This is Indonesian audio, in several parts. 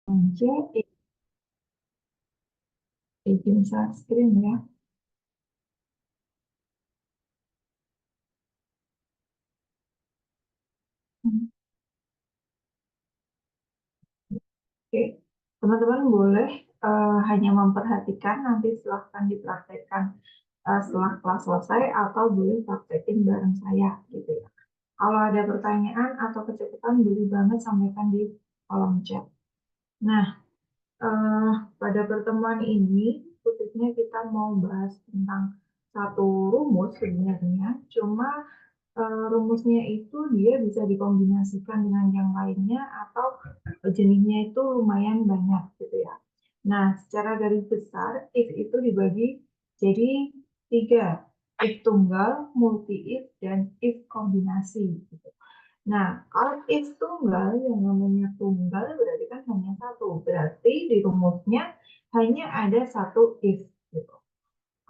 C, izin share screen ya. Oke, teman-teman boleh hanya memperhatikan, nanti silahkan dipraktekkan setelah kelas selesai atau boleh praktekin bareng saya gitu ya. Kalau ada pertanyaan atau kecepatan boleh banget sampaikan di kolom chat. Nah, pada pertemuan ini khususnya kita mau bahas tentang satu rumus sebenarnya, cuma rumusnya itu dia bisa dikombinasikan dengan yang lainnya atau jenisnya itu lumayan banyak gitu ya. Nah, secara garis besar if itu dibagi jadi tiga, if tunggal, multi if, dan if kombinasi gitu. Nah, kalau if tunggal, yang namanya tunggal berarti kan hanya satu. Berarti di rumusnya hanya ada satu if gitu.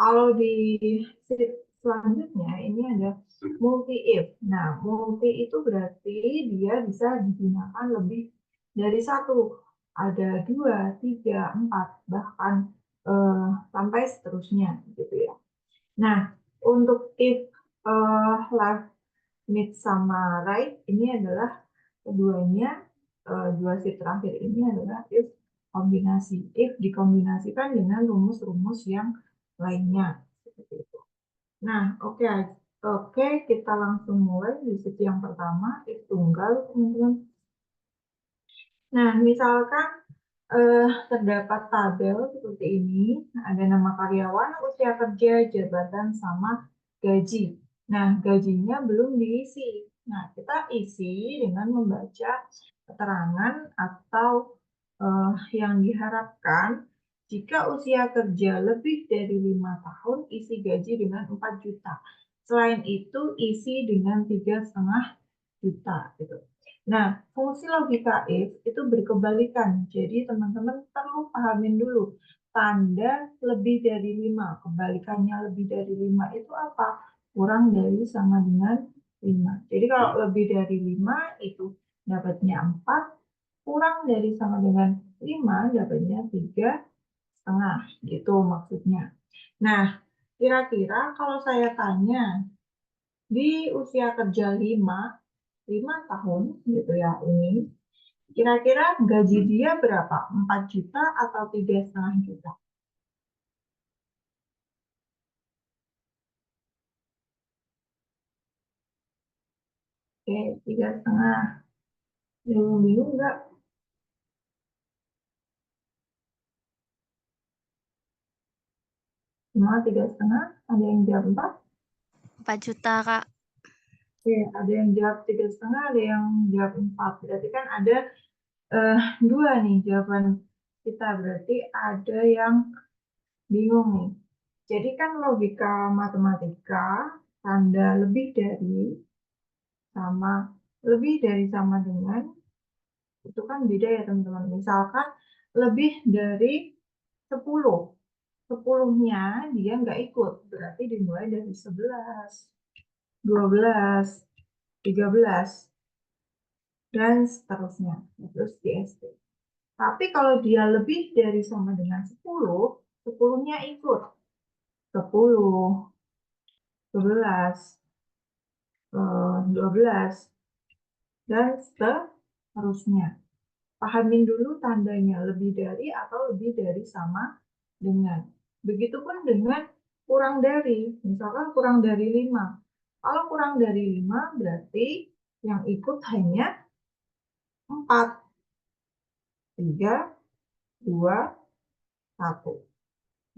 Kalau di sheet selanjutnya ini ada multi if. Nah, multi itu berarti dia bisa digunakan lebih dari satu. Ada dua, tiga, empat, bahkan sampai seterusnya gitu ya. Nah, untuk if left, mid, sama right ini adalah keduanya, dua sheet terakhir ini adalah if kombinasi. If dikombinasikan dengan rumus-rumus yang lainnya seperti itu. Nah, oke, kita langsung mulai di sesi yang pertama, if tunggal, teman-teman. Nah, misalkan terdapat tabel seperti ini, ada nama karyawan, usia kerja, jabatan, sama gaji. Nah, gajinya belum diisi. Nah, kita isi dengan membaca keterangan atau yang diharapkan jika usia kerja lebih dari 5 tahun, isi gaji dengan 4 juta. Selain itu, isi dengan 3,5 juta. Gitu. Nah, fungsi logika if itu berkebalikan. Jadi, teman-teman perlu pahamin dulu. Tanda lebih dari 5. Kebalikannya lebih dari 5 itu apa? Kurang dari sama dengan 5. Jadi, kalau lebih dari 5 itu dapatnya 4. Kurang dari sama dengan 5 dapatnya 3,5. Gitu maksudnya. Nah, kira-kira kalau saya tanya, di usia kerja 5 tahun gitu ya ini, kira-kira gaji dia berapa? 4 juta atau 3,5 juta? Oke, 3,5. Bingung-bingung nggak? Cuma 3,5? Ada yang jawab 4? 4 juta, Kak. Oke, ada yang jawab 3,5, ada yang jawab 4. Berarti kan ada dua nih jawaban kita. Berarti ada yang bingung nih. Jadi kan logika matematika, tanda sama lebih dari sama dengan itu kan beda ya teman-teman. Misalkan lebih dari 10. 10-nya dia nggak ikut. Berarti dimulai dari 11, 12, 13, dan seterusnya. Terus di SD. Tapi kalau dia lebih dari sama dengan 10, 10-nya ikut. 10, 11, 12, dan seterusnya. Pahamin dulu tandanya lebih dari atau lebih dari sama dengan. Begitupun dengan kurang dari, misalkan kurang dari 5. Kalau kurang dari 5 berarti yang ikut hanya 4, 3, 2, 1.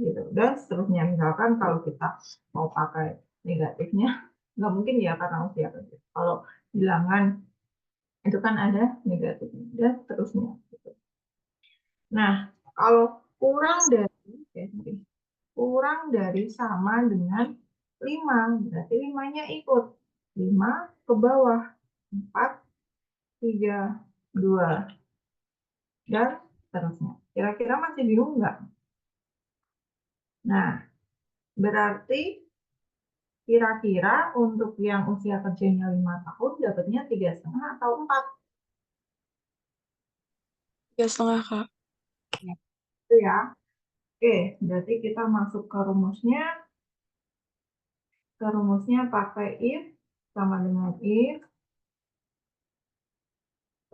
Gitu. Dan seterusnya, misalkan kalau kita mau pakai negatifnya, nggak mungkin ya karena usia kerja. Kalau bilangan itu kan ada negatifnya dan seterusnya. Gitu. Nah, kalau kurang dari sama dengan 5, berarti 5-nya ikut. 5 ke bawah, 4, 3, 2, dan seterusnya. Kira-kira masih bingung nggak? Nah, berarti kira-kira untuk yang usia kerjanya 5 tahun dapatnya 3,5 atau 4? 3,5 Kak. Ya, itu ya. Oke, berarti kita masuk ke rumusnya. Ke rumusnya pakai if sama dengan if.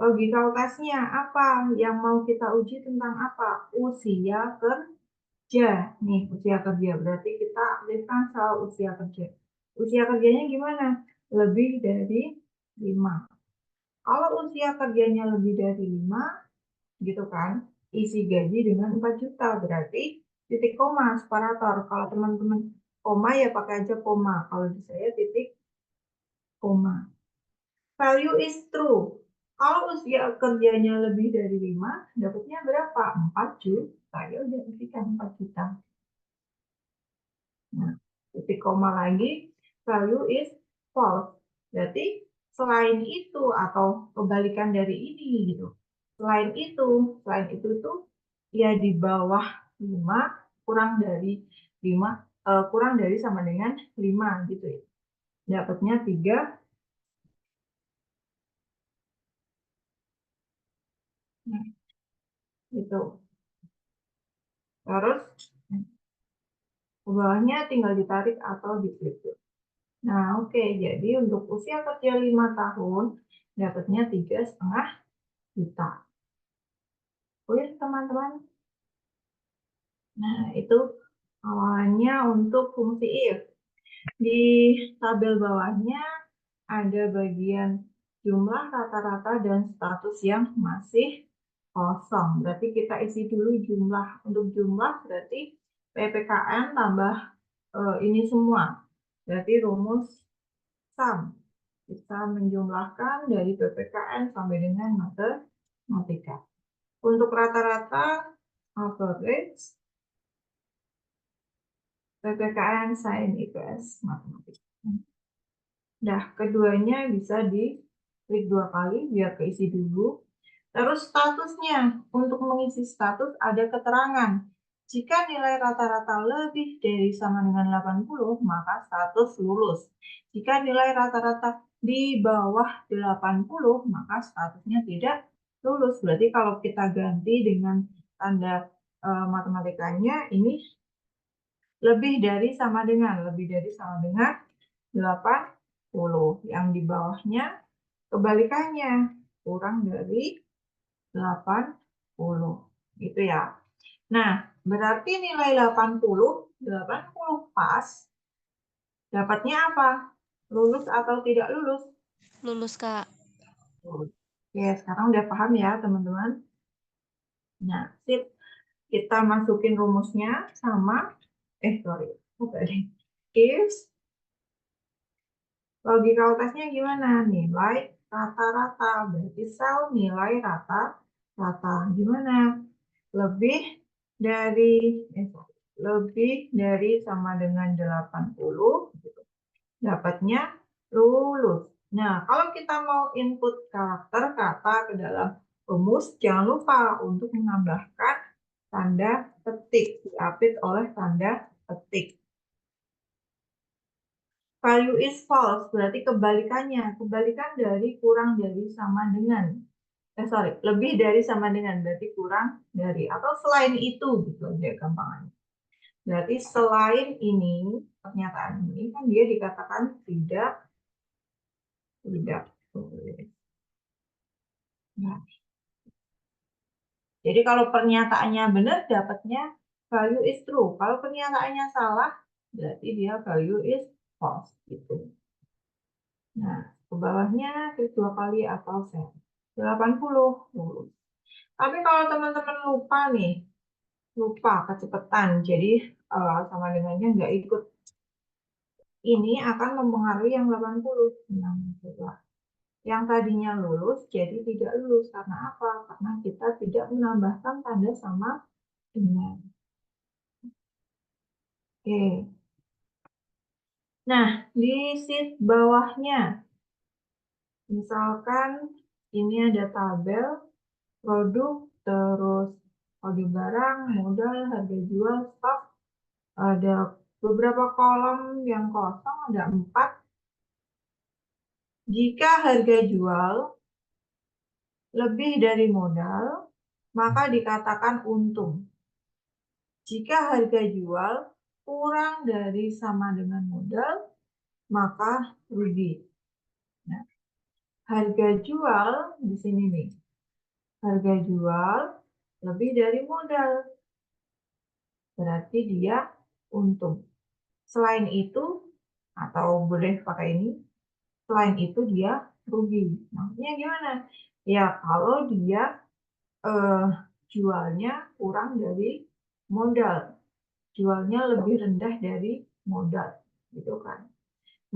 Logical testnya apa? Yang mau kita uji tentang apa? Usia kerja. Nih, usia kerja. Berarti kita aktifkan soal usia kerja. Usia kerjanya gimana? Lebih dari 5. Kalau usia kerjanya lebih dari 5, gitu kan, isi gaji dengan 4 juta. Berarti titik koma, separator. Kalau teman-teman koma ya pakai aja koma. Kalau di saya titik koma. Value is true. Kalau usia kerjanya lebih dari 5, dapatnya berapa? 4 juta. Ya udah isikan 4 juta. Nah, titik koma lagi, value is false. Berarti selain itu atau kebalikan dari ini gitu. Selain itu tuh ya di bawah 5 kurang dari 5 kurang dari sama dengan 5 gitu ya. Dapatnya 3. Nah, itu. Terus ke bawahnya tinggal ditarik atau diklik. Nah, oke. Jadi untuk usia kerja 5 tahun dapatnya 3,5 juta. Clear teman-teman? Nah, itu awalnya untuk fungsi if. Di tabel bawahnya ada bagian jumlah rata-rata dan status yang masih kosong. Berarti kita isi dulu jumlah. Untuk jumlah berarti PPKN tambah ini semua. Berarti rumus sum. Kita menjumlahkan dari PPKN sampai dengan matematika. Untuk rata-rata average PPKN Sains IPS matematika. Nah, keduanya bisa diklik 2 kali biar keisi dulu. Terus statusnya, untuk mengisi status ada keterangan. Jika nilai rata-rata lebih dari sama dengan 80, maka status lulus. Jika nilai rata-rata di bawah 80, maka statusnya tidak lulus. Berarti kalau kita ganti dengan tanda matematikanya, ini lebih dari sama dengan 80. Yang di bawahnya kebalikannya, kurang dari 80. Gitu ya. Nah, berarti nilai 80 pas. Dapatnya apa? Lulus atau tidak lulus? Lulus, Kak. Oke, sekarang udah paham ya, teman-teman? Nah, sip. Kita masukin rumusnya sama, if logical testnya gimana? Nilai rata-rata. Berarti sel nilai rata-rata. Gimana? Lebih dari sama dengan 80, gitu. Dapatnya lulus. Nah, kalau kita mau input karakter kata ke dalam rumus, jangan lupa untuk menambahkan tanda petik, diapit oleh tanda petik. Value is false, berarti kebalikannya. Kebalikan dari kurang dari sama dengan. Lebih dari sama dengan, berarti kurang dari. Atau selain itu, gitu aja gampangannya. Berarti selain ini, pernyataan ini kan dia dikatakan tidak. Nah, jadi kalau pernyataannya benar, dapatnya value is true. Kalau pernyataannya salah, berarti dia value is false. Gitu. Nah, ke bawahnya klik 2 kali atau set. 80 lulus. Tapi kalau teman-teman lupa nih, lupa kecepatan, jadi sama dengannya nggak ikut. Ini akan mempengaruhi yang 80. Nah, yang tadinya lulus jadi tidak lulus. Karena apa? Karena kita tidak menambahkan tanda sama dengan. Oke. Nah, di sheet bawahnya, misalkan ini ada tabel, produk, terus kode barang, modal, harga jual, stok, ada beberapa kolom yang kosong, ada 4. Jika harga jual lebih dari modal, maka dikatakan untung. Jika harga jual kurang dari sama dengan modal, maka rugi. Nah, harga jual di sini nih. Harga jual lebih dari modal. Berarti dia untung. Selain itu, atau boleh pakai ini, selain itu dia rugi. Maksudnya gimana? Ya, kalau dia jualnya kurang dari modal. Jualnya lebih rendah dari modal. Gitu kan.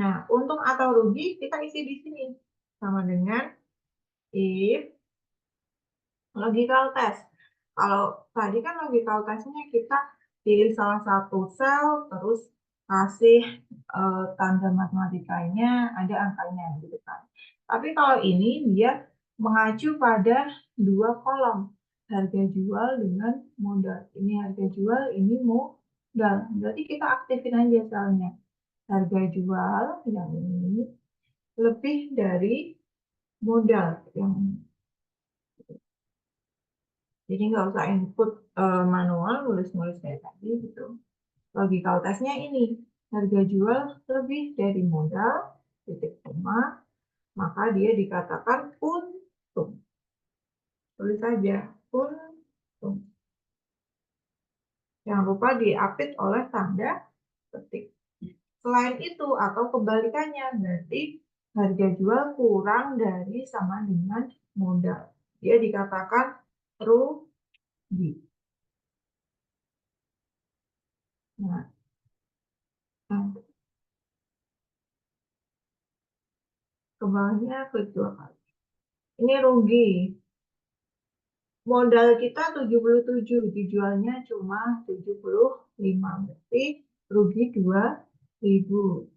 Nah, untung atau rugi kita isi di sini. Sama dengan if logical test. Kalau tadi kan logical testnya kita pilih salah satu sel, terus kasih tanda matematikanya, ada angkanya gitu kan. Tapi kalau ini dia mengacu pada dua kolom, harga jual dengan modal. Ini harga jual, ini modal. Berarti kita aktifin aja selnya. Harga jual yang ini lebih dari modal yang ini. Jadi nggak usah input manual, nulis-nulis kayak tadi gitu. Logical testnya ini, harga jual lebih dari modal, titik koma, maka dia dikatakan untung. Tulis saja, untung. Jangan lupa diapit oleh tanda petik. Selain itu atau kebalikannya, berarti harga jual kurang dari sama dengan modal. Dia dikatakan rugi. Nah, ke bawahnya klik 2 kali. Ini rugi. Modal kita 77, dijualnya cuma 75. Berarti rugi 2.000.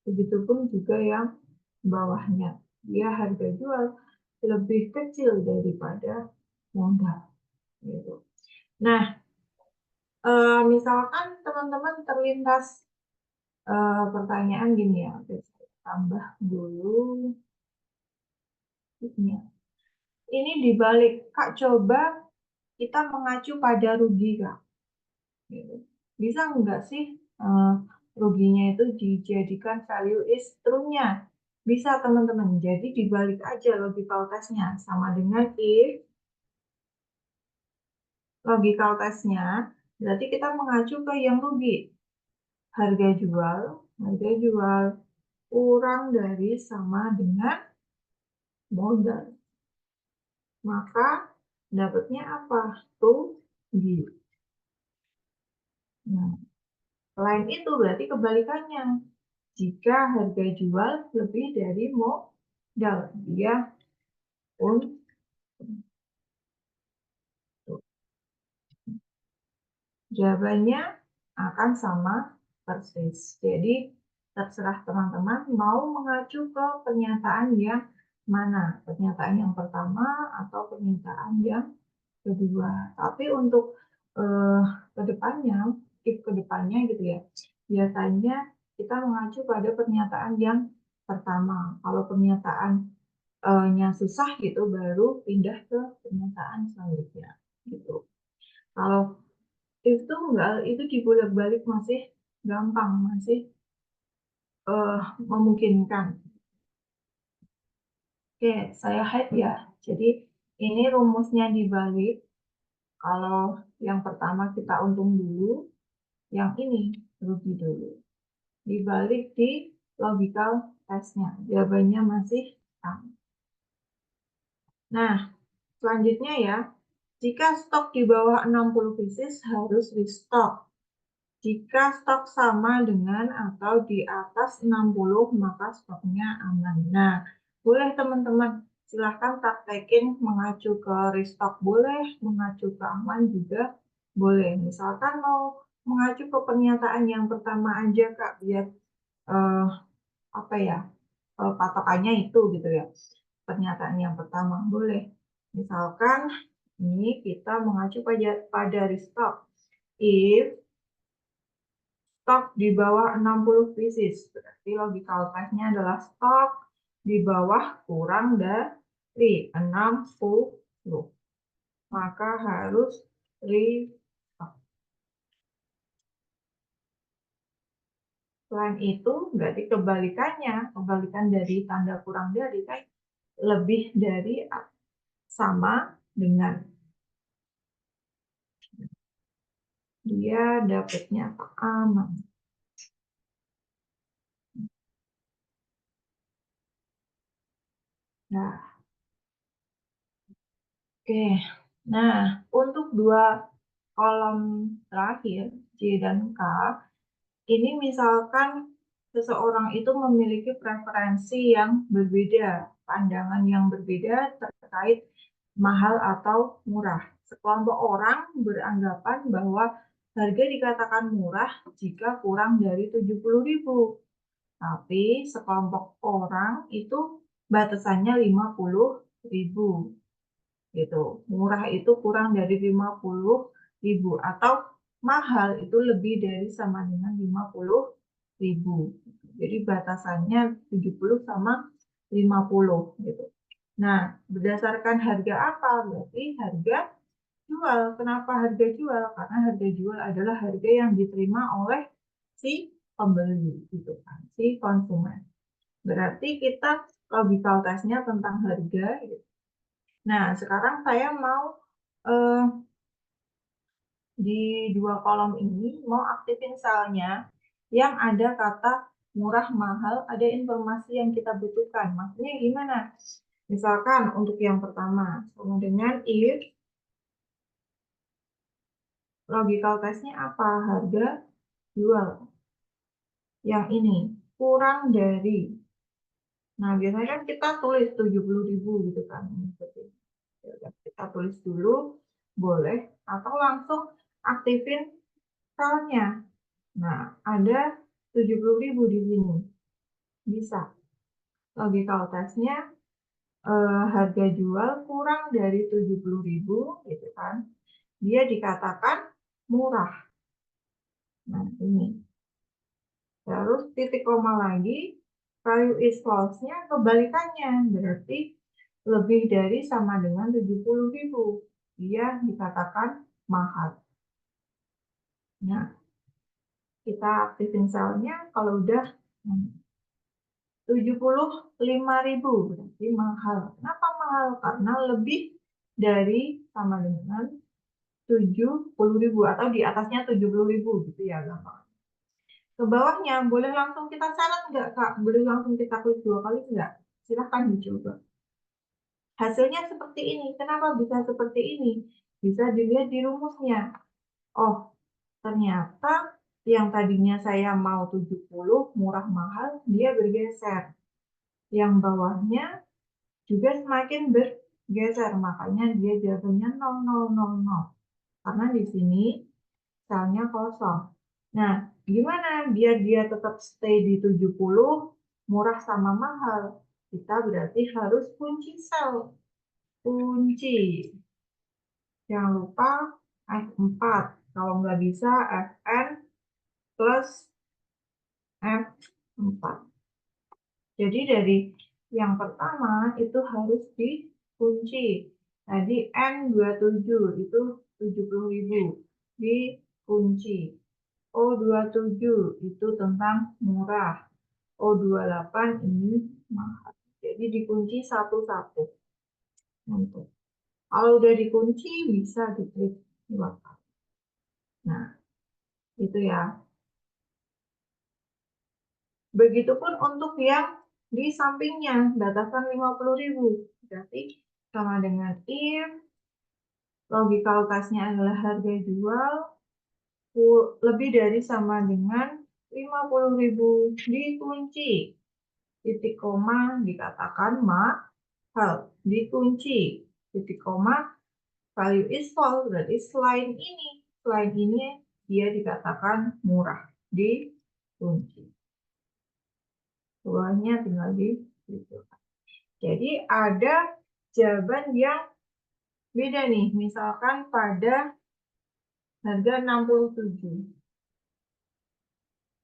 Begitupun juga yang bawahnya. Dia harga jual lebih kecil daripada modal. Gitu. Nah, misalkan teman-teman terlintas pertanyaan gini ya, saya tambah dulu. Ini dibalik, Kak, coba kita mengacu pada rugi, Kak. Bisa nggak sih ruginya itu dijadikan value is true-nya? Bisa, teman-teman. Jadi dibalik aja logical test-nya. Sama dengan if logical test-nya, berarti kita mengacu ke yang rugi. Harga jual kurang dari sama dengan modal. Maka dapatnya apa? Rugi. Nah, selain itu berarti kebalikannya. Jika harga jual lebih dari modal, dia untung. Jawabannya akan sama persis. Jadi terserah teman-teman mau mengacu ke pernyataan yang mana, pernyataan yang pertama atau pernyataan yang kedua. Tapi untuk kedepannya, kedepannya gitu ya, biasanya kita mengacu pada pernyataan yang pertama. Kalau pernyataannya susah gitu, baru pindah ke pernyataan selanjutnya. Gitu. Kalau itu enggak, itu dibolak-balik masih gampang, masih memungkinkan. Oke, saya hide ya. Jadi ini rumusnya dibalik. Kalau yang pertama kita untung dulu, yang ini rugi dulu. Dibalik di logical test-nya. Jawabannya masih sama. Nah, selanjutnya ya. Jika stok di bawah 60 pieces harus restock. Jika stok sama dengan atau di atas 60, maka stoknya aman. Nah, boleh teman-teman, silahkan praktekin mengacu ke restock boleh, mengacu ke aman juga boleh. Misalkan mau mengacu ke pernyataan yang pertama aja, Kak, biar apa ya, patokannya itu gitu ya. Pernyataan yang pertama boleh. Misalkan ini kita mengacu pada restock. If stok di bawah 60 pieces. Berarti logical test-nya adalah stok di bawah kurang dari 60. maka harus restock. Selain itu, berarti kebalikan dari tanda kurang dari kan lebih dari sama dengan. Dia dapatnya aman. Nah, oke. Nah, untuk dua kolom terakhir, C dan K, ini misalkan seseorang itu memiliki preferensi yang berbeda, pandangan yang berbeda terkait mahal atau murah. Sekelompok orang beranggapan bahwa harga dikatakan murah jika kurang dari 70.000. Tapi sekelompok orang itu batasannya 50.000. Gitu. Murah itu kurang dari 50.000 atau mahal itu lebih dari sama dengan 50.000. Jadi batasannya 70 sama 50 gitu. Nah, berdasarkan harga apa? Berarti harga jual. Kenapa harga jual? Karena harga jual adalah harga yang diterima oleh si pembeli gitu kan, si konsumen. Berarti kita logical testnya tentang harga gitu. Nah, sekarang saya mau di dua kolom ini mau aktifin selnya yang ada kata murah mahal, ada informasi yang kita butuhkan. Maksudnya gimana? Misalkan untuk yang pertama, sama dengan if logical testnya apa? Harga jual. Yang ini kurang dari. Nah, biasanya kan kita tulis 70.000 gitu kan. Kita tulis dulu, boleh, atau langsung aktifin selnya. Nah, ada 70.000 di sini. Bisa. Logical testnya harga jual kurang dari 70.000 gitu kan. Dia dikatakan murah. Nah, ini. Terus titik koma lagi, value is false-nya kebalikannya. Berarti lebih dari sama dengan 70.000. Dia dikatakan mahal. Nah, kita aktifin selnya kalau udah 75.000 berarti mahal. Kenapa mahal? Karena lebih dari sama dengan 70.000 atau di atasnya 70.000 gitu ya gampang. Ke bawahnya boleh langsung kita syarat nggak Kak? Boleh langsung kita klik 2 kali nggak? Silahkan dicoba. Hasilnya seperti ini. Kenapa bisa seperti ini? Bisa dilihat di rumusnya. Oh, ternyata yang tadinya saya mau 70 murah mahal, dia bergeser. Yang bawahnya juga semakin bergeser, makanya dia jawabannya 0000. Karena di sini selnya kosong. Nah, gimana biar dia tetap stay di 70, murah sama mahal? Kita berarti harus kunci sel. Kunci. Jangan lupa F4. Kalau nggak bisa Fn plus F4. Jadi dari yang pertama itu harus dikunci. Tadi N27 itu 70.000 dikunci. O27 itu tentang murah. O28 ini mahal. Jadi dikunci satu-satu. Kalau udah dikunci bisa diklik 2 kali. Nah, itu ya. Begitupun untuk yang di sampingnya, batasan 50.000. Berarti sama dengan if logical testnya adalah harga jual lebih dari sama dengan 50.000 dikunci. Titik koma dikatakan mahal. Dikunci. Titik koma value is false. Berarti selain ini dia dikatakan murah. Dikunci. Bawahnya tinggal di situ. Jadi ada jawaban yang beda nih. Misalkan pada harga 67.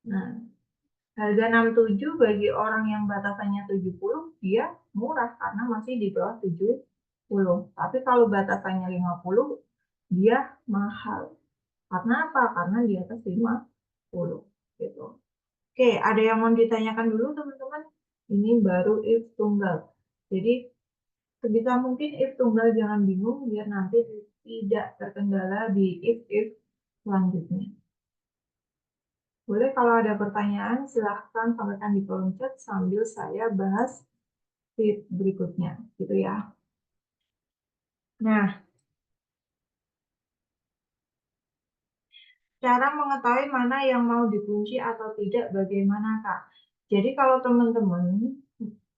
Nah, harga 67 bagi orang yang batasannya 70, dia murah karena masih di bawah 70. Tapi kalau batasannya 50, dia mahal. Karena apa? Karena di atas 50 gitu. Oke, ada yang mau ditanyakan dulu teman-teman? Ini baru if tunggal. Jadi sebisa mungkin if tunggal jangan bingung biar nanti tidak terkendala di if selanjutnya. Boleh kalau ada pertanyaan silahkan sampaikan di kolom chat sambil saya bahas tip berikutnya gitu ya. Nah, cara mengetahui mana yang mau dikunci atau tidak bagaimana Kak? Jadi kalau teman-teman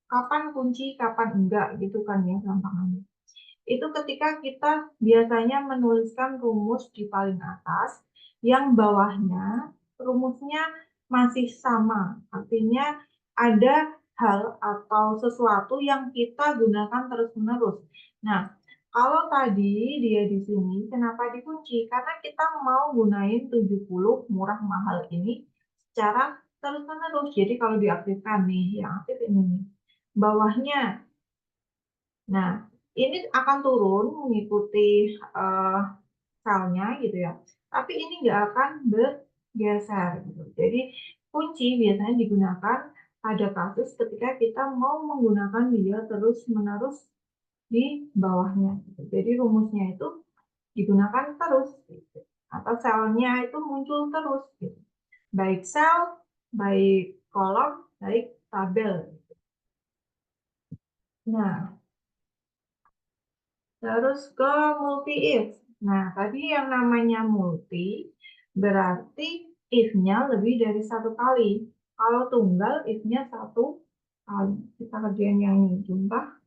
kapan kunci, kapan enggak gitu kan ya gampangannya. Itu ketika kita biasanya menuliskan rumus di paling atas, yang bawahnya rumusnya masih sama. Artinya ada hal atau sesuatu yang kita gunakan terus-menerus. Nah, kalau tadi dia di sini, kenapa dikunci? Karena kita mau gunain 70 murah mahal ini secara terus-menerus. Jadi kalau diaktifkan nih, yang aktif ini nih. Bawahnya. Nah, ini akan turun mengikuti selnya gitu ya. Tapi ini nggak akan bergeser gitu. Jadi kunci biasanya digunakan pada kasus ketika kita mau menggunakan dia terus-menerus di bawahnya. Gitu. Jadi rumusnya itu digunakan terus gitu. Atau selnya itu muncul terus gitu. Baik sel, baik kolom, baik tabel. Nah, terus ke multi if. Nah, tadi yang namanya multi berarti if-nya lebih dari satu kali. Kalau tunggal if-nya satu kali. Kita kerjain yang ini. Jumlah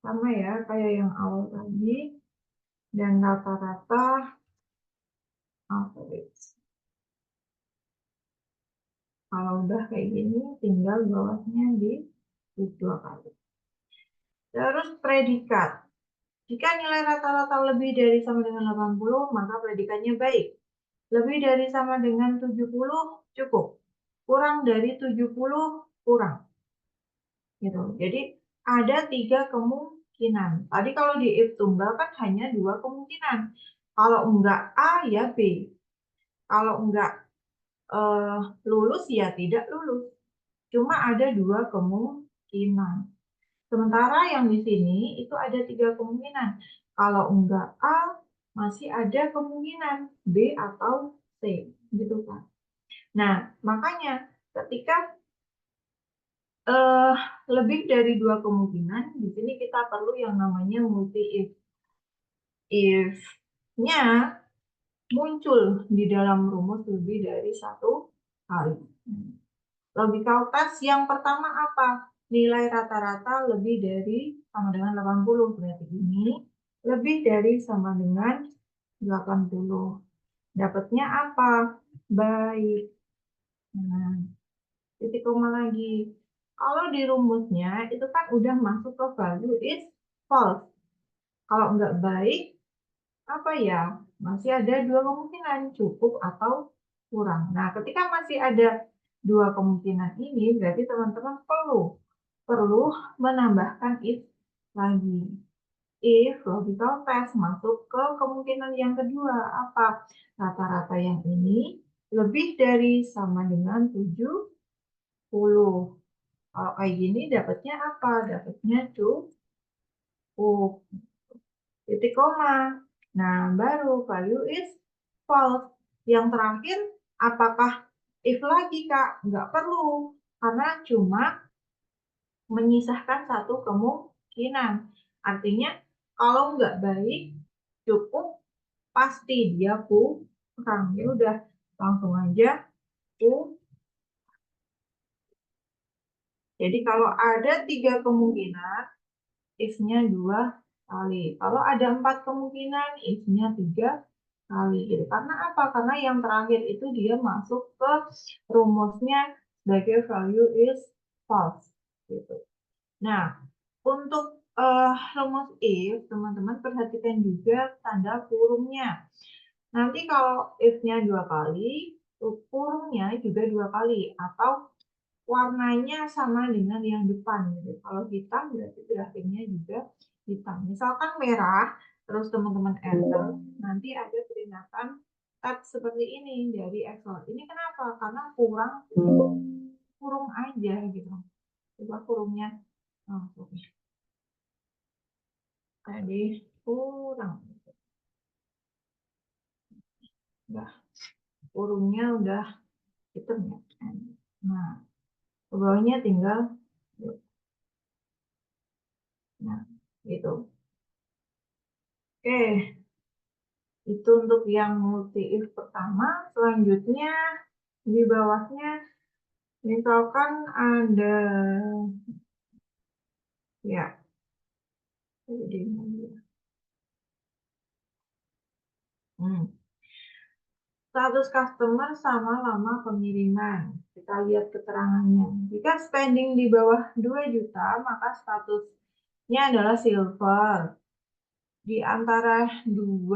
sama ya kayak yang awal tadi. Dan rata-rata average. Kalau udah kayak gini, tinggal bawahnya di dua kali. Terus predikat. Jika nilai rata-rata lebih dari sama dengan 80, maka predikatnya baik. Lebih dari sama dengan 70 cukup. Kurang dari 70 kurang. Gitu. Jadi ada 3 kemungkinan. Tadi kalau di if tunggal kan hanya 2 kemungkinan. Kalau enggak A ya B. Kalau enggak lulus ya tidak lulus. Cuma ada 2 kemungkinan. Sementara yang di sini itu ada 3 kemungkinan. Kalau enggak A, masih ada kemungkinan B atau C, gitu kan. Nah, makanya ketika lebih dari 2 kemungkinan, di sini kita perlu yang namanya multi if. If-nya muncul di dalam rumus lebih dari satu kali. Logical test yang pertama apa? Nilai rata-rata lebih dari sama dengan 80. Berarti ini lebih dari sama dengan 80. Dapatnya apa? Baik. Nah, titik koma lagi. Kalau di rumusnya itu kan udah masuk ke value is false. Kalau nggak baik, apa ya? Masih ada 2 kemungkinan, cukup atau kurang. Nah, ketika masih ada 2 kemungkinan ini, berarti teman-teman perlu menambahkan if lagi. If logical test masuk ke kemungkinan yang kedua, apa? Rata-rata yang ini lebih dari sama dengan 70. Kalau kayak gini dapatnya apa? Dapatnya cukup. Titik koma. Nah, baru value is false. Yang terakhir, apakah if lagi, Kak? Nggak perlu. Karena cuma menyisahkan satu kemungkinan. Artinya, kalau nggak baik, cukup, pasti dia kurang. Ya udah, langsung aja Jadi kalau ada 3 kemungkinan, if-nya 2 kali. Kalau ada 4 kemungkinan, if-nya 3 kali. Gitu. Karena apa? Karena yang terakhir itu dia masuk ke rumusnya sebagai value is false. Gitu. Nah, untuk rumus if, teman-teman perhatikan juga tanda kurungnya. Nanti kalau if-nya 2 kali, kurungnya juga 2 kali. Atau warnanya sama dengan yang depan gitu. Kalau hitam berarti grafiknya juga hitam. Misalkan merah, terus teman-teman enter, nanti ada peringatan tab seperti ini dari Excel. Ini kenapa? Karena kurung aja gitu. Coba kurungnya. Oh, sorry. Tadi kurang. Udah, kurungnya udah hitam ya. Nah, ke bawahnya tinggal, nah, gitu. Oke, itu untuk yang multi if pertama. Selanjutnya di bawahnya misalkan ada, ya, jadi status customer sama lama pengiriman. Kita lihat keterangannya. Jika spending di bawah 2 juta, maka statusnya adalah silver. Di antara 2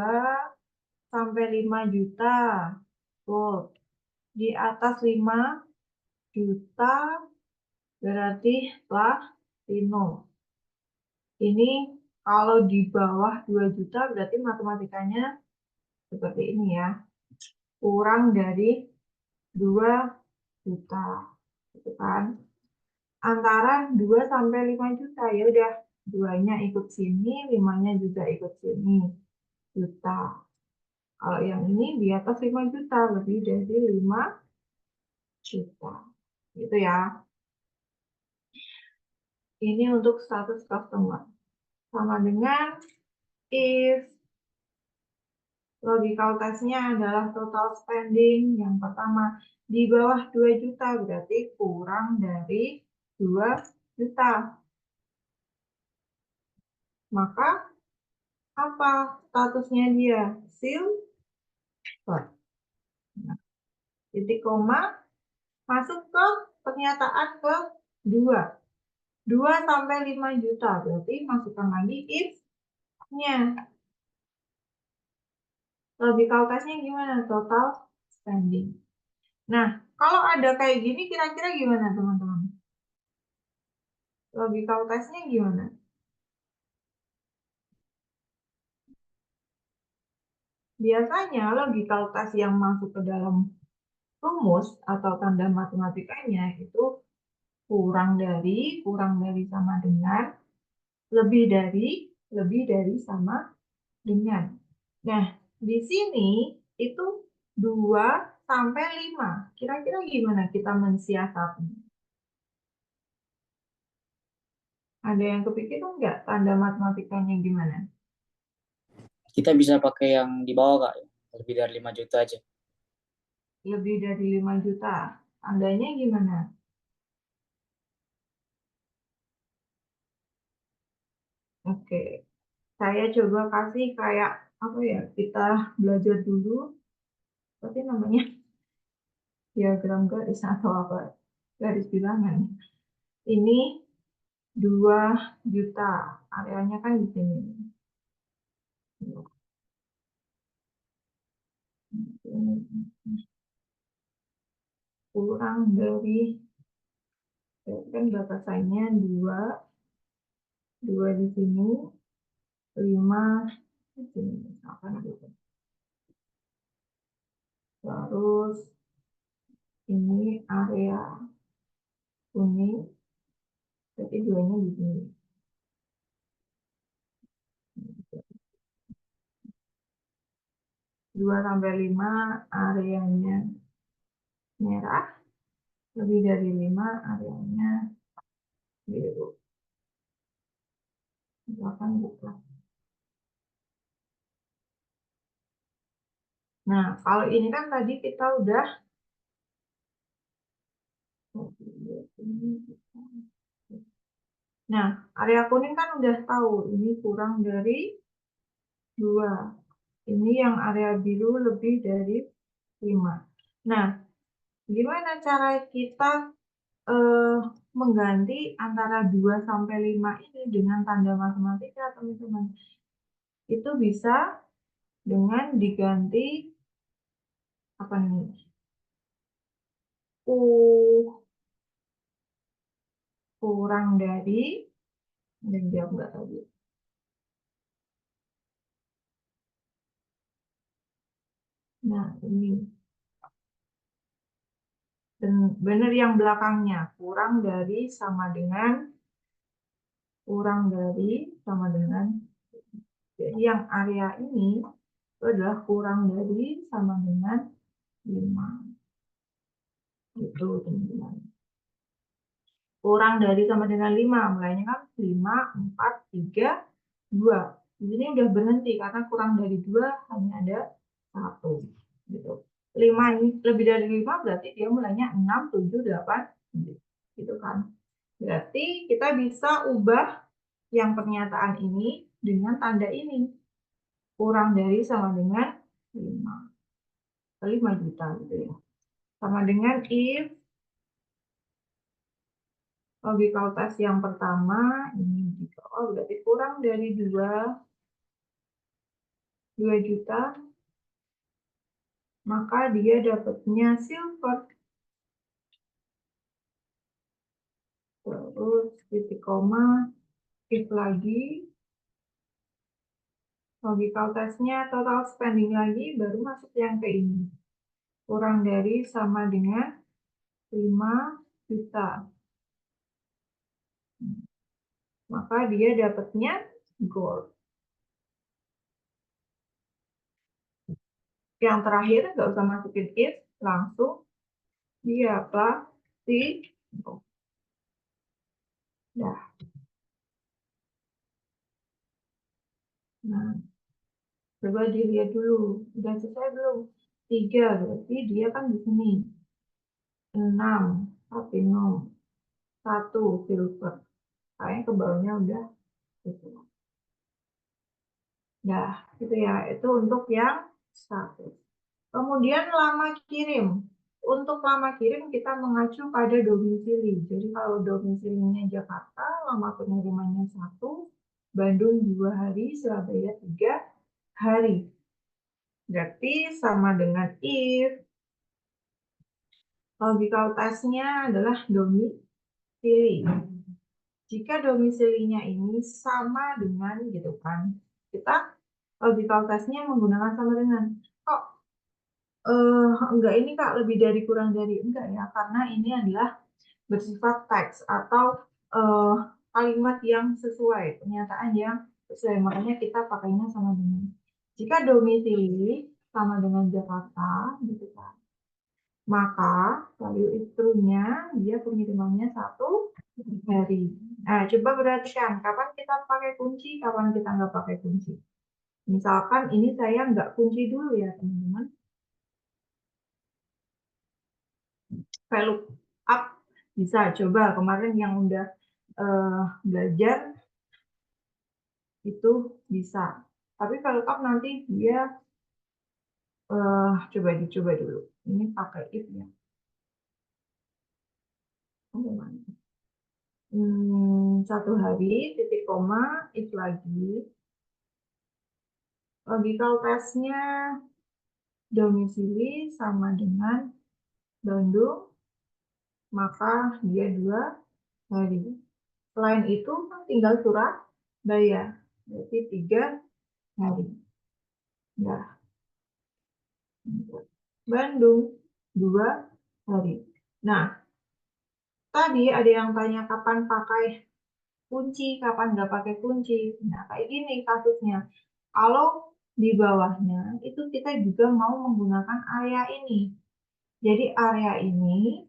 sampai 5 juta, gold. Di atas 5 juta berarti platinum. Ini kalau di bawah 2 juta berarti matematikanya seperti ini ya. Kurang dari 2 juta. Gitu kan. Antara 2 sampai 5 juta ya udah 2-nya ikut sini, 5-nya juga ikut sini. Juta. Kalau yang ini di atas 5 juta, lebih dari 5 juta. Gitu ya. Ini untuk status customer. Sama dengan if logical test-nya adalah total spending. Yang pertama, di bawah 2 juta berarti kurang dari 2 juta. Maka apa statusnya dia? Silver. Nah, titik koma, masuk ke pernyataan ke 2. 2 sampai 5 juta, berarti masukkan lagi if-nya. Logical test-nya gimana? Total spending. Nah, kalau ada kayak gini, kira-kira gimana teman-teman? Logical test-nya gimana? Biasanya logical test yang masuk ke dalam rumus atau tanda matematikanya itu kurang dari sama dengan, lebih dari sama dengan. Nah, di sini itu 2 sampai 5. Kira-kira gimana kita mensiasatinya? Ada yang kepikiran nggak tanda matematikanya gimana? Kita bisa pakai yang di bawah, Kak. Lebih dari 5 juta aja. Lebih dari 5 juta. Tandanya gimana? Oke. Saya coba kasih kayak apa ya? Kita belajar dulu. Tapi namanya diagram garis atau apa? Garis bilangan. Ini 2 juta. Areanya kan di sini. Kurang dari, kan batasannya 2 di sini, 5 di sini, misalkan gitu. Terus ini area kuning, berarti 2-nya di sini. 2 sampai 5 areanya merah, lebih dari 5 areanya biru. Misalkan gitu. Nah, kalau ini kan tadi kita udah Nah, area kuning kan udah tahu ini kurang dari 2. Ini yang area biru lebih dari 5. Nah, gimana cara kita mengganti antara 2 sampai 5 ini dengan tanda matematika, teman-teman? Itu bisa dengan diganti apa nih? kurang dari, dan jawab nggak tadi. Nah, ini. Dan benar yang belakangnya, kurang dari sama dengan, jadi yang area ini itu adalah kurang dari sama dengan 5. Gitu, teman-teman. Kurang dari sama dengan 5, mulainya kan 5, 4, 3, 2. Di sini udah berhenti karena kurang dari 2 hanya ada 1. Gitu. 5 ini lebih dari 5 berarti dia mulainya 6, 7, 8, 9. Gitu kan. Berarti kita bisa ubah yang pernyataan ini dengan tanda ini. Kurang dari sama dengan 5. 5 juta gitu ya. Sama dengan if logical test yang pertama ini juga, berarti kurang dari 2 juta, maka dia dapatnya silver. Terus titik koma, if lagi, logical testnya total spending lagi, baru masuk yang ke ini. Kurang dari sama dengan 5 juta. Maka dia dapatnya gold. Yang terakhir nggak usah masukin if, langsung dia pasti. Nah, nah, coba dilihat dulu, udah selesai belum? 3 berarti dia kan di sini. 6 platinum, 1 silver. Kayaknya ke bawahnya udah gitu. Nah, gitu ya. Itu untuk yang 1. Kemudian lama kirim. Untuk lama kirim kita mengacu pada domisili. Jadi kalau domisilinya Jakarta, lama pengirimannya 1, Bandung 2 hari, Surabaya 3 hari. Berarti sama dengan if logical test-nya adalah domisili. Jika domisilinya ini sama dengan gitu kan, kita logical test-nya menggunakan sama dengan. Kok enggak ini Kak, lebih dari kurang dari? Enggak ya, karena ini adalah bersifat teks atau kalimat yang sesuai, pernyataan yang sesuai, makanya kita pakainya sama dengan. Jika domisili sama dengan Jakarta, gitu kan, maka value is-true-nya dia pengirimannya 1 hari. Nah, coba perhatikan kapan kita pakai kunci, kapan kita nggak pakai kunci. Misalkan ini saya nggak kunci dulu ya teman-teman. Value up bisa coba kemarin yang udah belajar itu bisa. Tapi value up nanti dia coba dicoba dulu. Ini pakai if ya. Bagaimana? 1 hari, titik koma, if lagi. Logical test-nya domisili sama dengan Bandung, maka dia 2 hari. Selain itu kan tinggal Surabaya, berarti 3 hari. Nah, Bandung 2 hari. Nah, tadi ada yang tanya kapan pakai kunci, kapan nggak pakai kunci. Nah, kayak gini kasusnya. Kalau di bawahnya itu kita juga mau menggunakan area ini. Jadi area ini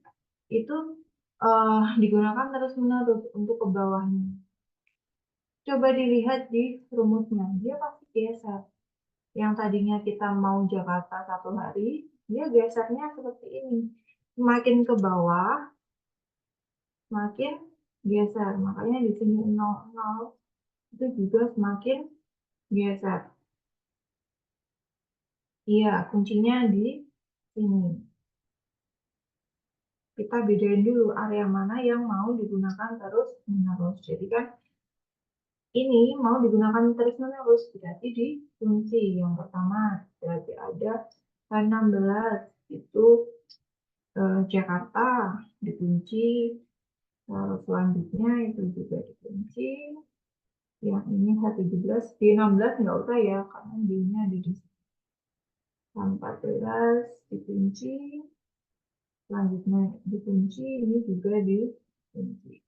itu digunakan terus-menerus untuk ke bawahnya. Coba dilihat di rumusnya, dia pasti geser. Yang tadinya kita mau Jakarta 1 hari, dia gesernya seperti ini. Semakin ke bawah, semakin geser. Makanya di sini 0, itu juga semakin geser. Iya, kuncinya di sini. Kita bedain dulu area mana yang mau digunakan terus-menerus. Jadi kan ini mau digunakan terus-menerus, berarti di kunci. Yang pertama, berarti ada 16, itu Jakarta, dikunci Lalu selanjutnya itu juga dikunci. Yang ini H17, D16 nggak usah ya, karena D-nya ada di sini. 14 dikunci. Selanjutnya dikunci, ini juga dikunci.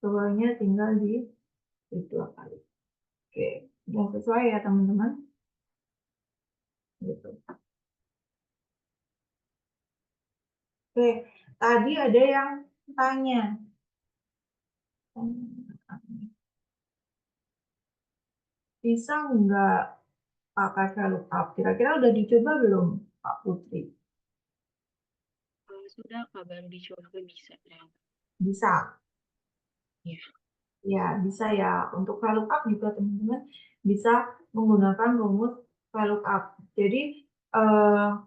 Soalnya tinggal di dua kali. Oke, udah sesuai ya teman-teman. Gitu. Oke, tadi ada yang tanya. Bisa nggak pakai VLOOKUP? Kira-kira udah dicoba belum, Pak Putri? Sudah, Kak, baru dicoba bisa. Bisa. Iya. Ya, bisa ya. Untuk VLOOKUP juga teman-teman bisa menggunakan rumus VLOOKUP. Jadi,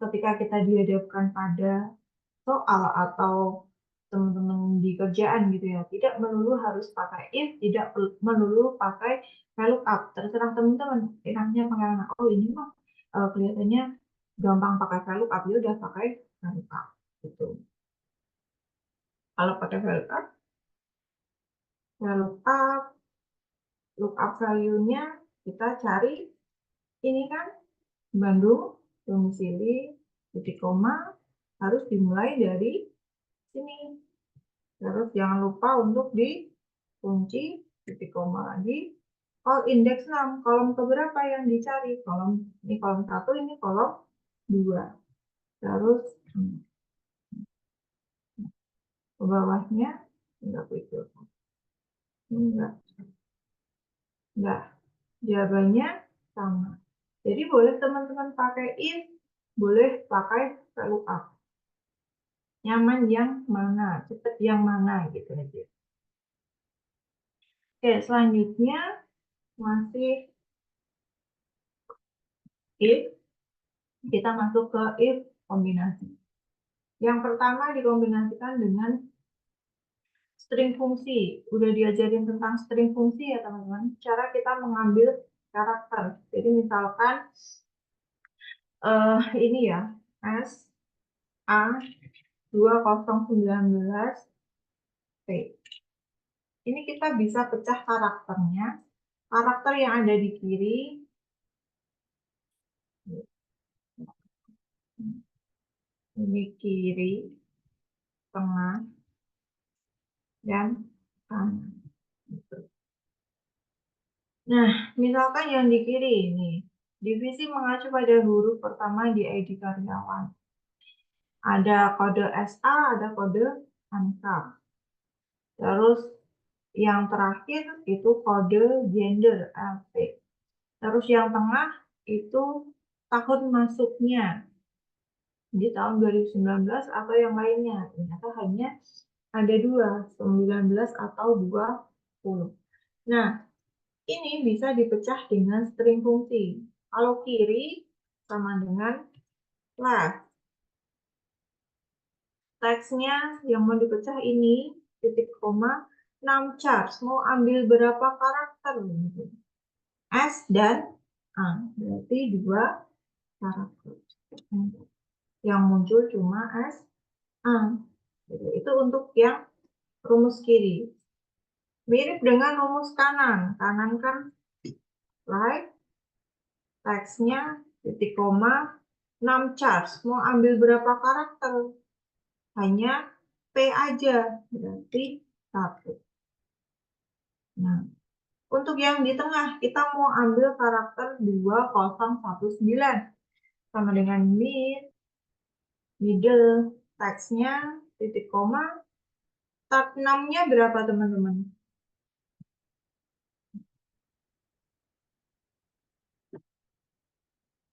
ketika kita dihadapkan pada soal atau teman-teman di kerjaan gitu ya, tidak melulu harus pakai if, tidak melulu pakai VLOOKUP. Terserah teman-teman, enaknya pakai mana. Oh, ini mah kelihatannya gampang pakai VLOOKUP, ya udah pakai VLOOKUP gitu. Kalau pakai VLOOKUP lookup value-nya kita cari ini kan Bandung, domisili, titik koma, harus dimulai dari sini. Terus jangan lupa untuk dikunci, titik koma lagi. Kalau indeks 6, kolom keberapa yang dicari? Ini kolom 1, ini kolom 2. Terus ke bawahnya enggak begitu. Enggak. Jawabannya sama. Jadi boleh teman-teman pakai if, boleh pakai VLOOKUP. Nyaman yang mana, cepat yang mana gitu aja. Oke, selanjutnya masih if. Kita masuk ke if kombinasi. Yang pertama dikombinasikan dengan string fungsi. Udah diajarin tentang string fungsi ya teman-teman. Cara kita mengambil karakter. Jadi misalkan ini ya, S A 2019 P. Ini kita bisa pecah karakternya. Karakter yang ada di kiri ini kiri, tengah, dan kanan. Nah, misalkan yang di kiri ini, divisi mengacu pada huruf pertama di ID karyawan. Ada kode SA, ada kode NK. Terus yang terakhir itu kode gender LP. Terus yang tengah itu tahun masuknya di tahun 2019 atau yang lainnya. Ternyata hanya ada 2, 19 atau 20. Nah, ini bisa dipecah dengan string fungsi. Kalau kiri sama dengan left. Teksnya yang mau dipecah ini, titik koma, 6 charge. Mau ambil berapa karakter? S dan A. Berarti 2 karakter. Yang muncul cuma S, A. Itu untuk yang rumus kiri. Mirip dengan rumus kanan. Kanan kan right, teksnya titik koma 6 charge. Mau ambil berapa karakter? Hanya P aja, berarti 1. Nah, untuk yang di tengah, kita mau ambil karakter 2019. Sama dengan middle, teksnya titik koma. Start 6-nya berapa teman-teman?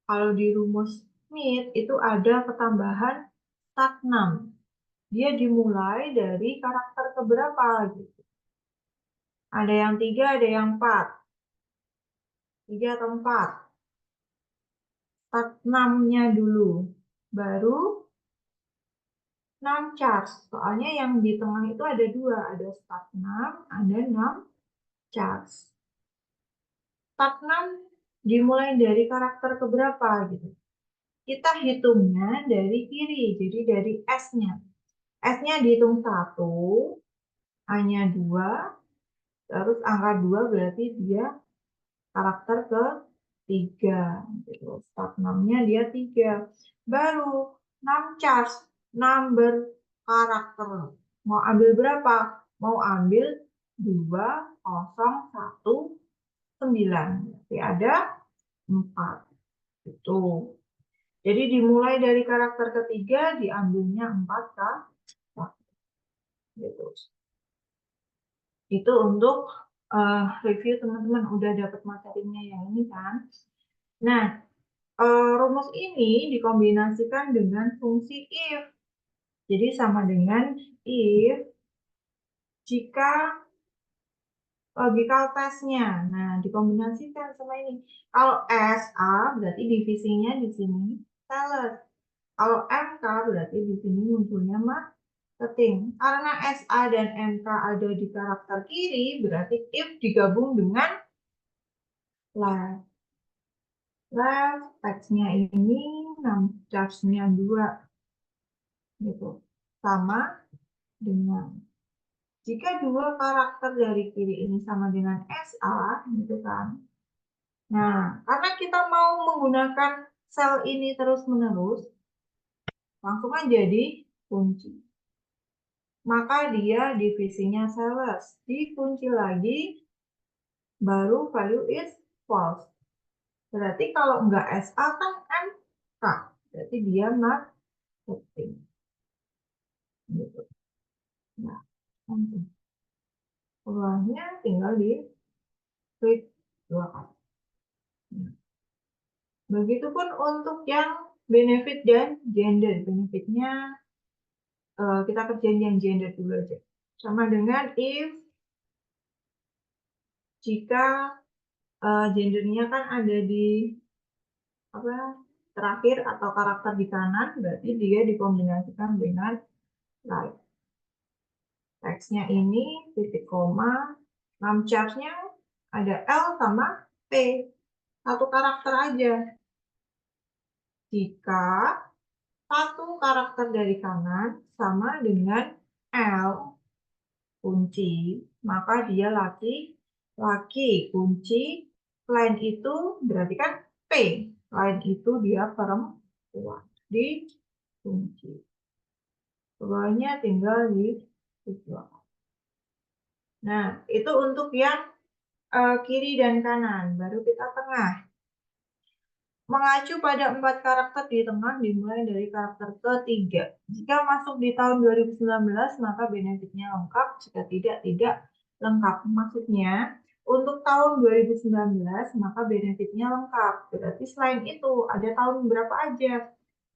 Kalau di rumus mid itu ada ketambahan start 6. Dia dimulai dari karakter keberapa gitu. Ada yang 3, ada yang 4. 3 atau 4. Start 6-nya dulu. Baru 6 charge. Soalnya yang di tengah itu ada 2. Ada start 6, ada 6 charge. Start 6 dimulai dari karakter keberapa gitu. kita hitungnya dari kiri, jadi dari S-nya. S-nya dihitung 1, A-nya 2, terus angka 2 berarti dia karakter ke-3. Gitu. Start 6-nya dia 3. Baru 6 charge, number karakter. Mau ambil berapa? Mau ambil 2, 0, 1, 9. Berarti ada 4. Itu. Jadi dimulai dari karakter ketiga, diambilnya 4 kak. Gitu. Itu untuk review teman-teman udah dapat materinya yang ini kan. Nah, rumus ini dikombinasikan dengan fungsi if. Jadi sama dengan if jika logical test-nya. Nah, dikombinasikan sama ini. Kalau SA berarti divisinya di sini sales. Kalau MK berarti di sini munculnya marketing. Karena SA dan MK ada di karakter kiri, berarti if digabung dengan left. Left, text-nya ini, charge-nya 2. Gitu. Sama dengan jika dua karakter dari kiri ini sama dengan SA, gitu kan. Nah, karena kita mau menggunakan sel ini terus-menerus, langsung aja dikunci. Maka dia divisinya sales. Dikunci lagi, baru value is false. Berarti kalau enggak SA kan MK. Berarti dia marketing. Gitu. Nah, peluangnya tinggal di klik 2 kali. Begitupun untuk yang benefit dan gender. Benefitnya kita kerjain yang gender dulu aja. Sama dengan if jika gendernya kan ada di terakhir atau karakter di kanan, berarti dia dikombinasikan dengan right. Teksnya ini titik koma, 6 charge-nya ada L sama P. Satu karakter aja. Jika satu karakter dari kanan sama dengan L kunci, maka dia laki kunci, lain itu berarti kan P, lain itu dia perempuan di kunci. Bawahnya tinggal di tujuan. Nah, itu untuk yang kiri dan kanan, baru kita tengah. Mengacu pada 4 karakter di tengah dimulai dari karakter ketiga. Jika masuk di tahun 2019, maka benefitnya lengkap. Jika tidak lengkap. Maksudnya, untuk tahun 2019, maka benefitnya lengkap. Berarti selain itu, ada tahun berapa aja?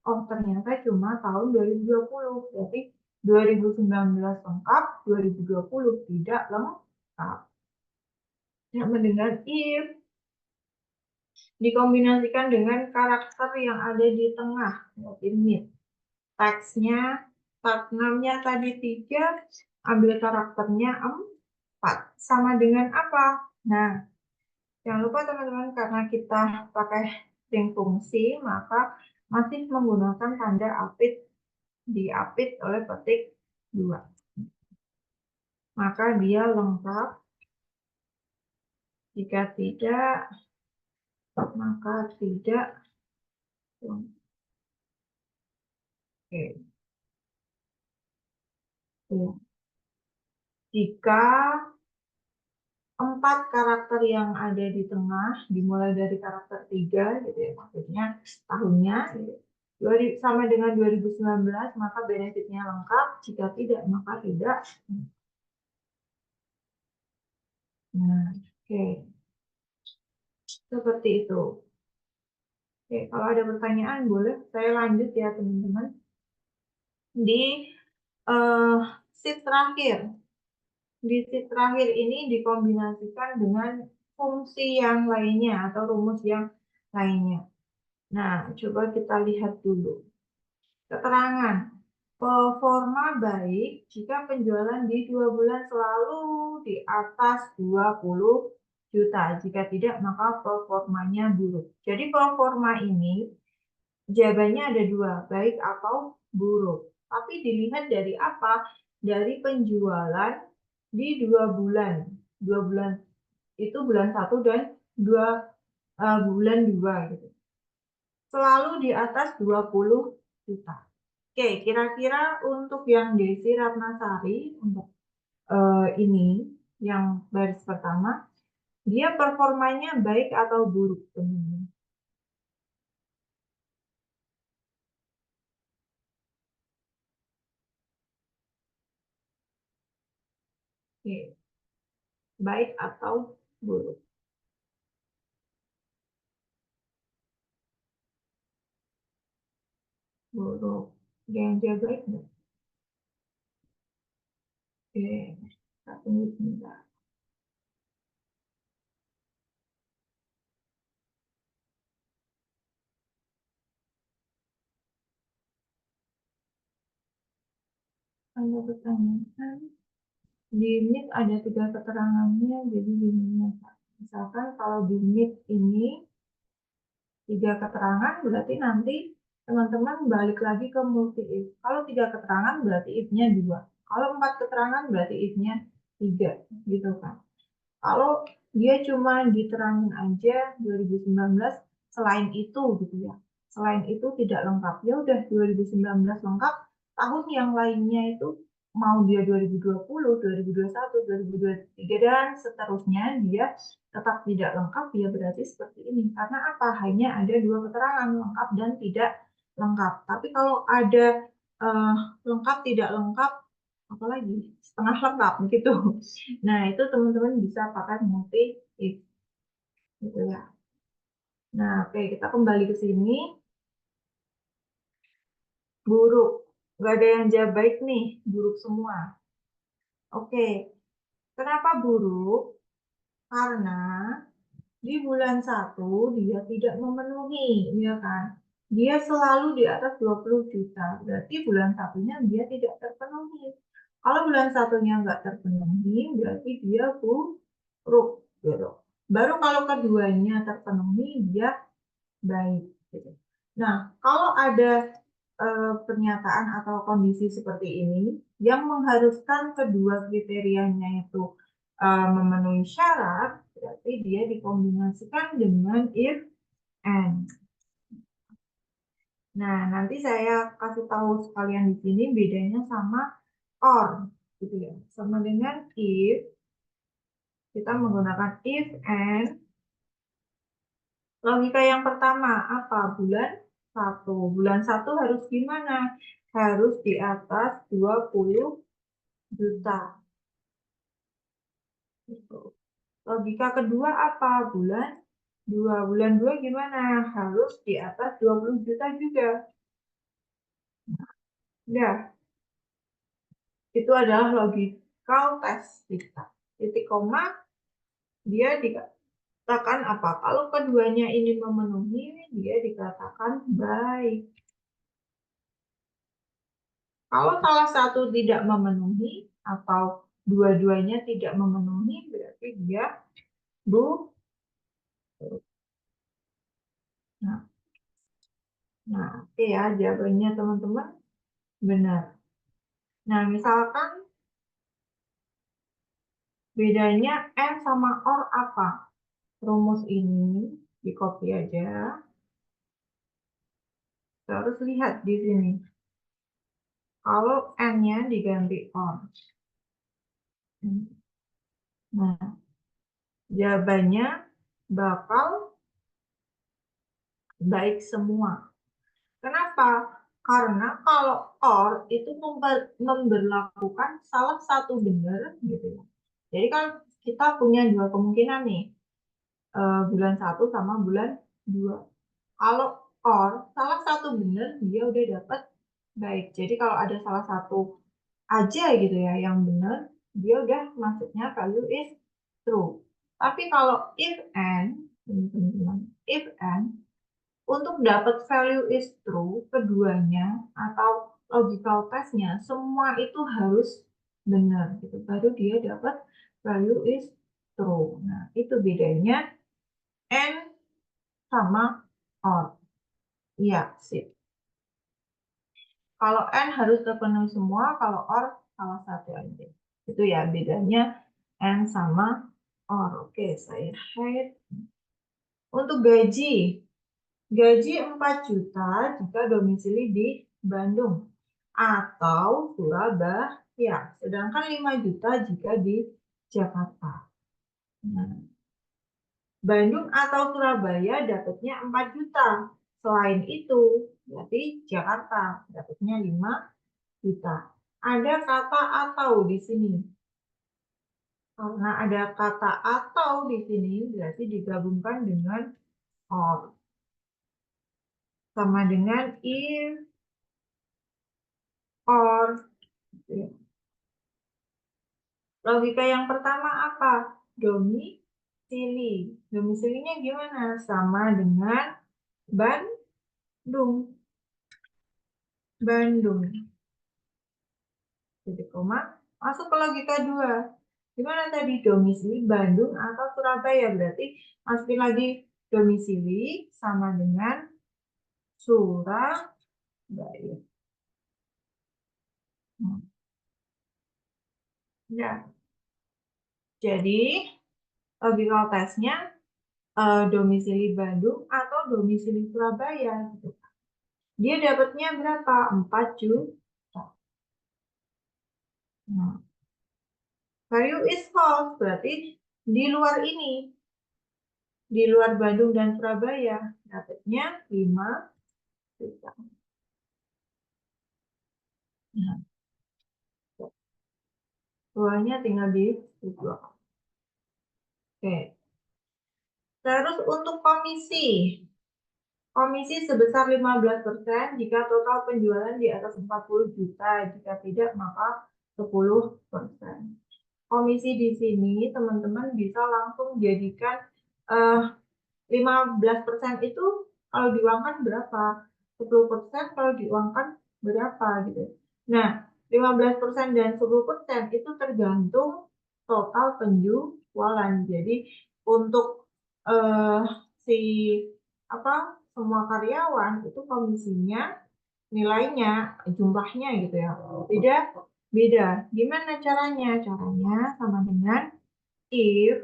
Oh, ternyata cuma tahun 2020. Berarti 2019 lengkap, 2020 tidak lengkap. Yang mendengar if dikombinasikan dengan karakter yang ada di tengah, berarti mid. Teksnya, part 6-nya tadi 3, ambil karakternya 4. Sama dengan apa? Nah, jangan lupa teman-teman, karena kita pakai string fungsi, maka masih menggunakan tanda apit, diapit oleh petik 2. Maka dia lengkap. Jika tidak, maka tidak. Oke. Jika 4 karakter yang ada di tengah, dimulai dari karakter 3, gitu ya, maksudnya tahunnya, gitu. Sama dengan 2019, maka benefitnya lengkap. Jika tidak, maka tidak. Nah, oke. Seperti itu. Oke, kalau ada pertanyaan, boleh saya lanjut ya, teman-teman. Di sheet terakhir. Di sheet terakhir ini dikombinasikan dengan fungsi yang lainnya atau rumus yang lainnya. Nah, coba kita lihat dulu. Keterangan. Performa baik jika penjualan di 2 bulan selalu di atas 20 juta. Jika tidak, maka performanya buruk. Jadi performa ini jawabannya ada dua, baik atau buruk. Tapi dilihat dari apa? Dari penjualan di 2 bulan. 2 bulan itu bulan 1 dan bulan 2 gitu. Selalu di atas 20 juta. Oke, kira-kira untuk yang Desi Ratnasari, untuk ini, yang baris pertama, dia performanya baik atau buruk, teman-teman? Oke, baik atau buruk? Buruk. Yang dia baik nggak? Oke, kita tunggu sebentar. Ada pertanyaan. Di NIT ada 3 keterangannya, jadi bimbingan. Misalkan kalau di NIT ini 3 keterangan, berarti nanti teman-teman balik lagi ke multi if. Kalau 3 keterangan berarti if-nya 2. Kalau 4 keterangan berarti if-nya 3, gitu kan. Kalau dia cuma diterangin aja 2019, selain itu gitu ya. Selain itu tidak lengkap. Ya udah 2019 lengkap, tahun yang lainnya itu mau dia 2020, 2021, 2023 dan seterusnya dia tetap tidak lengkap, ya berarti seperti ini. Karena apa? Hanya ada 2 keterangan, lengkap dan tidak lengkap. Tapi kalau ada lengkap, tidak lengkap, apalagi setengah lengkap begitu. Nah, itu teman-teman bisa pakai multi if gitu ya. Nah, oke, kita kembali ke sini. Buruk. Nggak ada yang jawab baik nih, buruk semua. Oke, kenapa buruk? Karena di bulan 1 dia tidak memenuhi, ya kan? Dia selalu di atas 20 juta. Berarti bulan satunya dia tidak terpenuhi. Kalau bulan satunya nggak terpenuhi, berarti dia buruk. Gitu. Baru kalau keduanya terpenuhi, dia baik. Gitu. Nah, kalau ada pernyataan atau kondisi seperti ini, yang mengharuskan kedua kriterianya itu memenuhi syarat, berarti dia dikombinasikan dengan if and. Nah, nanti saya kasih tahu sekalian di sini bedanya sama or, gitu ya. Sama dengan if, kita menggunakan if and. Logika yang pertama, apa? Bulan 1. Bulan 1 harus gimana? Harus di atas 20 juta. Logika kedua apa? Bulan 2. Bulan 2 gimana? Harus di atas 20 juta juga. Ya, itu adalah logical test kita. Titik koma, dia dikatakan apa? Kalau keduanya ini memenuhi, dia dikatakan baik. Kalau salah satu tidak memenuhi, atau dua-duanya tidak memenuhi, berarti dia buruk. Nah, oke ya, jawabannya teman-teman benar. Nah, misalkan bedanya and sama or apa? Rumus ini di copy aja. Terus lihat di sini. Kalau and-nya diganti or. Nah, jawabannya bakal baik semua. Kenapa? Karena kalau or itu memberlakukan salah satu benar gitu ya. Jadi kan kita punya 2 kemungkinan nih. Bulan 1 sama bulan 2. Kalau or salah satu benar, dia udah dapat baik. Jadi kalau ada salah satu aja gitu ya yang benar, dia udah masuknya value is true. Tapi kalau if and, teman-teman, if and, untuk dapat value is true, keduanya atau logical testnya, semua itu harus benar. Gitu. Baru dia dapat value is true. Nah, itu bedanya and sama or. Iya, sip. Kalau N harus terpenuhi semua, kalau OR salah satu aja. Itu ya bedanya N sama OR. Oke, saya hide. Untuk gaji, gaji 4 juta jika domisili di Bandung atau Surabaya, sedangkan 5 juta jika di Jakarta. Nah, Bandung atau Surabaya dapatnya 4 juta. Selain itu, berarti Jakarta dapatnya 5 juta. Ada kata atau di sini. Karena ada kata atau di sini, berarti digabungkan dengan or. Sama dengan if, or. Logika yang pertama apa? Domisili. Domisilinya gimana? Sama dengan Bandung. Bandung. Titik koma. Masuk ke logika 2. Gimana tadi? Domisili Bandung atau Surabaya. Berarti masukin lagi domisili sama dengan Surabaya. Ya. Jadi, logical testnya domisili Bandung atau domisili Surabaya. Dia dapatnya berapa? 4 juta. Nah, value is false, berarti di luar ini. Di luar Bandung dan Surabaya, dapatnya 5 juta. Nah, keluarnya tinggal di situ. Oke. Terus untuk komisi. Komisi sebesar 15% jika total penjualan di atas 40 juta. Jika tidak, maka 10%. Komisi di sini, teman-teman bisa langsung jadikan 15% itu kalau diuangkan berapa? 10% kalau diuangkan berapa gitu. Nah, 15% dan 10% itu tergantung total penjualan. Jadi untuk si semua karyawan itu komisinya nilainya jumlahnya gitu ya. Beda. Gimana caranya? Caranya sama dengan if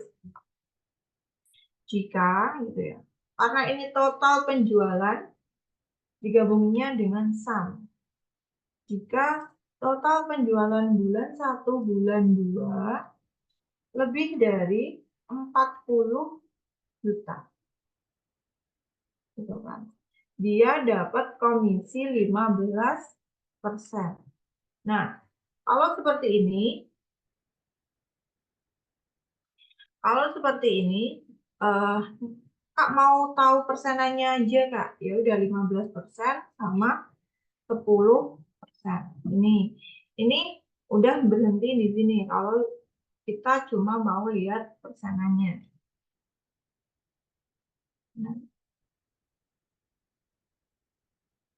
jika gitu ya. Karena ini total penjualan digabungnya dengan sum. Jika total penjualan bulan 1, bulan 2 lebih dari 40 juta. Gitu kan. Dia dapat komisi 15%. Nah, kalau seperti ini, Kak mau tahu persenannya aja, Kak. Ya udah 15% sama 10%. Ini udah berhenti di sini kalau kita cuma mau lihat persenannya. Nah,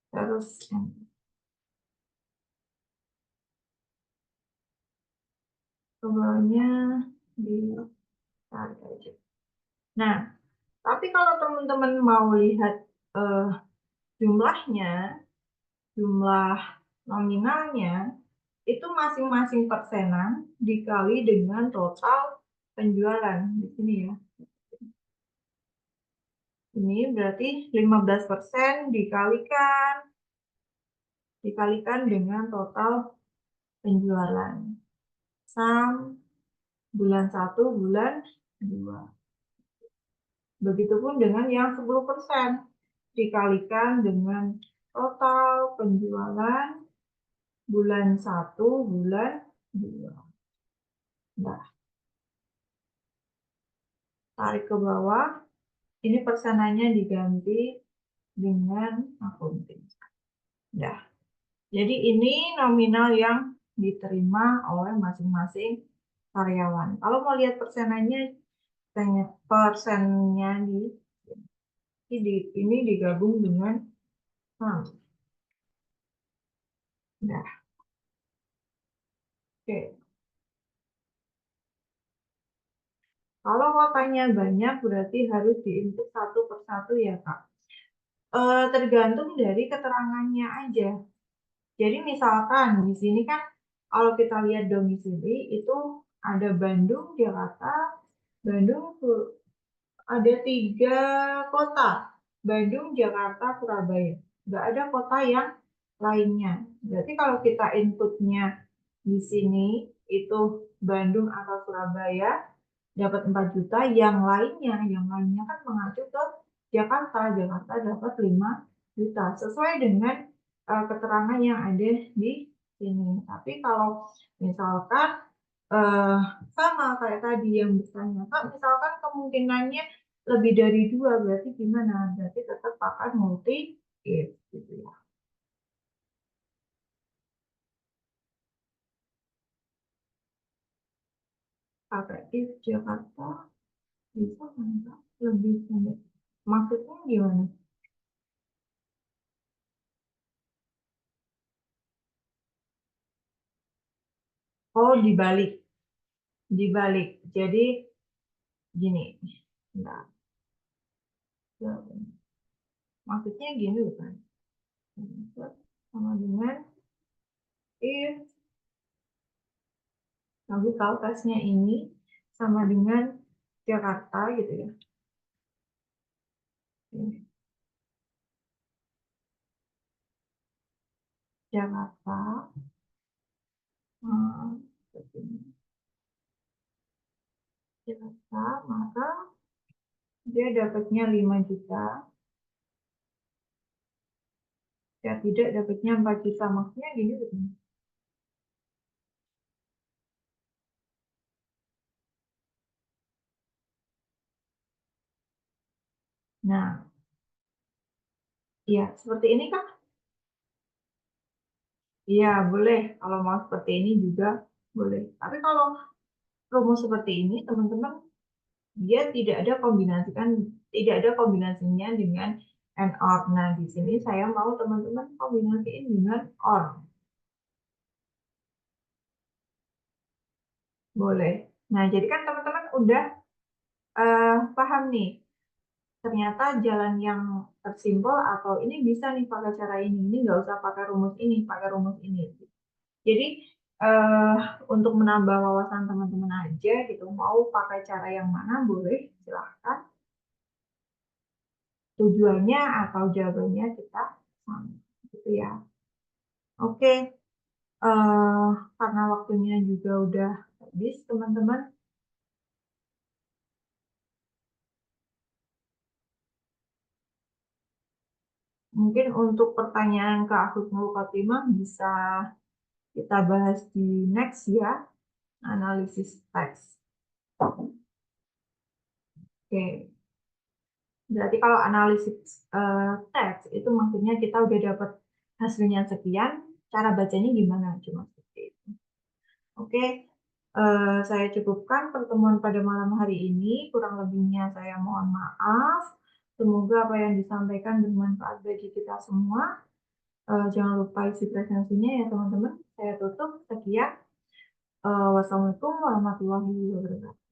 terus keluarnya ditarik aja. Nah, tapi kalau teman-teman mau lihat jumlahnya, jumlah nominalnya, itu masing-masing persenan dikali dengan total penjualan. Di sini ya. Ini berarti 15% dikalikan dengan total penjualan. Sum bulan 1, bulan 2. Begitupun dengan yang 10% dikalikan dengan total penjualan bulan 1, bulan 2. Nah, tarik ke bawah. Ini persenannya diganti dengan akunting. Nah, jadi ini nominal yang diterima oleh masing-masing karyawan. Kalau mau lihat persenannya ini digabung dengan nah, oke. Kalau kotanya banyak berarti harus diinput satu persatu ya Kak. Tergantung dari keterangannya aja. Jadi misalkan di sini kan kalau kita lihat domisili itu ada Bandung, Jakarta, Bandung, ada 3 kota, Bandung, Jakarta, Surabaya. Nggak ada kota yang lainnya. Berarti kalau kita inputnya di sini itu Bandung atau Surabaya, dapat 4 juta, yang lainnya kan mengacu ke Jakarta, Jakarta dapat 5 juta, sesuai dengan keterangan yang ada di sini. Tapi kalau misalkan uh, sama kayak tadi yang bertanya, Kak, misalkan kemungkinannya lebih dari 2, berarti gimana? Berarti tetap akan multi if gitu ya. Pakai if Jakarta bisa enggak lebih pendek? Maksudnya gimana? Oh, dibalik. Dibalik. Jadi gini. Enggak. Maksudnya gini kan. Sama dengan if. Tapi kalau tesnya ini sama dengan Jakarta gitu ya. Jakarta. Jakarta, maka dia dapatnya 5 juta. Ya tidak dapatnya 4 juta. Maksudnya gini betul. Nah, iya seperti ini kan? Iya boleh. Kalau mau seperti ini juga boleh. Tapi kalau rumus seperti ini, teman-teman, dia tidak ada kombinasinya dengan and or. Nah, di sini saya mau teman-teman kombinasiin dengan or. Boleh. Nah, jadi kan teman-teman udah paham nih. Ternyata jalan yang tersimpel atau ini bisa nih pakai cara ini. Ini nggak usah pakai rumus ini, pakai rumus ini. Jadi untuk menambah wawasan teman-teman aja gitu, mau pakai cara yang mana boleh, silahkan. Tujuannya atau jawabannya kita sama, gitu ya. Oke, karena waktunya juga udah habis, teman-teman. Mungkin untuk pertanyaan ke Husnul Khotimah bisa kita bahas di next ya, analisis teks. Oke. Berarti kalau analisis teks itu maksudnya kita udah dapat hasilnya sekian, cara bacanya gimana? Cuma seperti itu. Oke, saya cukupkan pertemuan pada malam hari ini. Kurang lebihnya saya mohon maaf. Semoga apa yang disampaikan bermanfaat bagi kita semua. Jangan lupa isi presensinya ya teman-teman. Saya tutup. Sekian. Wassalamualaikum warahmatullahi wabarakatuh.